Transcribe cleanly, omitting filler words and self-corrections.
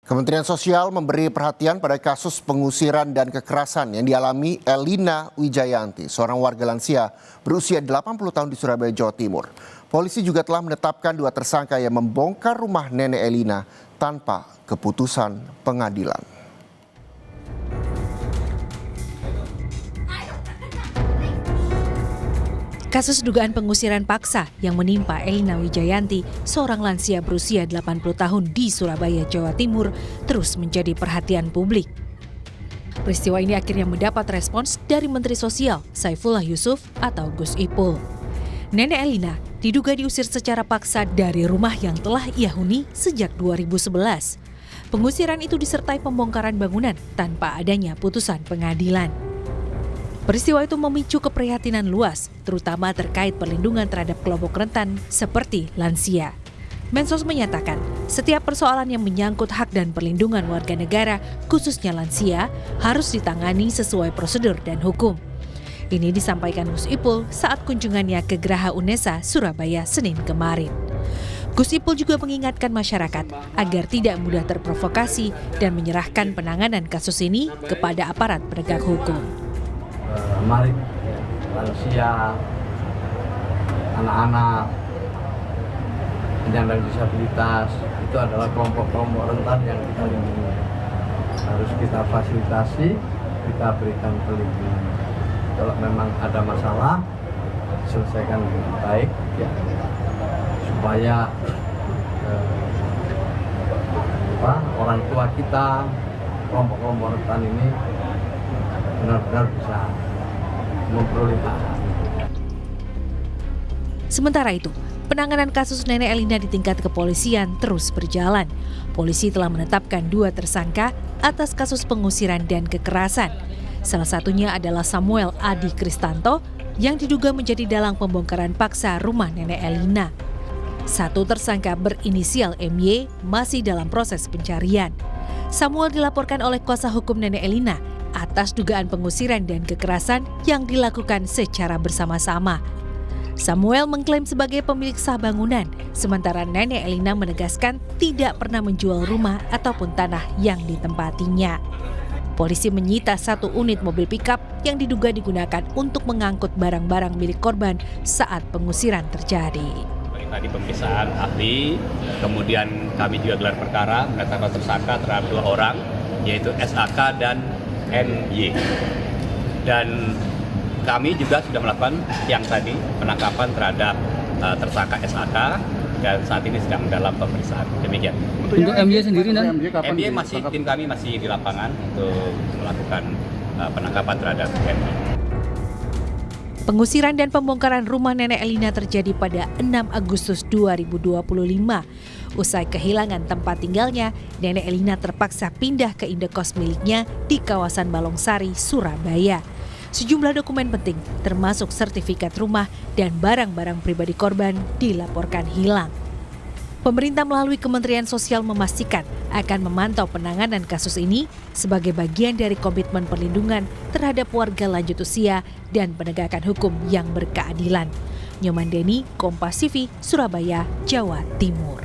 Kementerian Sosial memberi perhatian pada kasus pengusiran dan kekerasan yang dialami Elina Wijayanti, seorang warga lansia berusia 80 tahun di Surabaya, Jawa Timur. Polisi juga telah menetapkan 2 tersangka yang membongkar rumah nenek Elina tanpa keputusan pengadilan. Kasus dugaan pengusiran paksa yang menimpa Elina Wijayanti, seorang lansia berusia 80 tahun di Surabaya, Jawa Timur, terus menjadi perhatian publik. Peristiwa ini akhirnya mendapat respons dari Menteri Sosial Saifullah Yusuf atau Gus Ipul. Nenek Elina diduga diusir secara paksa dari rumah yang telah ia huni sejak 2011. Pengusiran itu disertai pembongkaran bangunan tanpa adanya putusan pengadilan. Peristiwa itu memicu keprihatinan luas, terutama terkait perlindungan terhadap kelompok rentan seperti lansia. Mensos menyatakan, setiap persoalan yang menyangkut hak dan perlindungan warga negara, khususnya lansia, harus ditangani sesuai prosedur dan hukum. Ini disampaikan Gus Ipul saat kunjungannya ke Geraha UNESA, Surabaya, Senin kemarin. Gus Ipul juga mengingatkan masyarakat agar tidak mudah terprovokasi dan menyerahkan penanganan kasus ini kepada aparat penegak hukum. Mari lansia, anak-anak, penyandang disabilitas itu adalah kelompok-kelompok rentan yang kita lindungi. Harus kita fasilitasi, kita berikan perlindungan. Kalau memang ada masalah, selesaikan dengan baik, ya, supaya orang tua kita, kelompok-kelompok rentan ini benar-benar bisa memperoleh hak. Sementara itu, penanganan kasus nenek Elina di tingkat kepolisian terus berjalan. Polisi telah menetapkan 2 tersangka atas kasus pengusiran dan kekerasan. Salah satunya adalah Samuel Adi Kristanto yang diduga menjadi dalang pembongkaran paksa rumah nenek Elina. 1 tersangka berinisial MY masih dalam proses pencarian. Samuel dilaporkan oleh kuasa hukum nenek Elina atas dugaan pengusiran dan kekerasan yang dilakukan secara bersama-sama. Samuel mengklaim sebagai pemilik sah bangunan, sementara nenek Elina menegaskan tidak pernah menjual rumah ataupun tanah yang ditempatinya. Polisi menyita 1 unit mobil pickup yang diduga digunakan untuk mengangkut barang-barang milik korban saat pengusiran terjadi. Tadi pemeriksaan ahli, kemudian kami juga gelar perkara menetapkan tersangka terhadap 2 orang, yaitu SAK dan MY. Dan kami juga sudah melakukan yang tadi penangkapan terhadap tersangka SAK dan saat ini sedang dalam pemeriksaan. Demikian. Untuk MY sendiri, MY masih tim kami masih di lapangan untuk melakukan penangkapan terhadap MY. Pengusiran dan pembongkaran rumah nenek Elina terjadi pada 6 Agustus 2025. Usai kehilangan tempat tinggalnya, nenek Elina terpaksa pindah ke indekos miliknya di kawasan Balongsari, Surabaya. Sejumlah dokumen penting, termasuk sertifikat rumah dan barang-barang pribadi korban, dilaporkan hilang. Pemerintah melalui Kementerian Sosial memastikan akan memantau penanganan kasus ini sebagai bagian dari komitmen perlindungan terhadap warga lanjut usia dan penegakan hukum yang berkeadilan. Nyoman Deni, Kompas TV, Surabaya, Jawa Timur.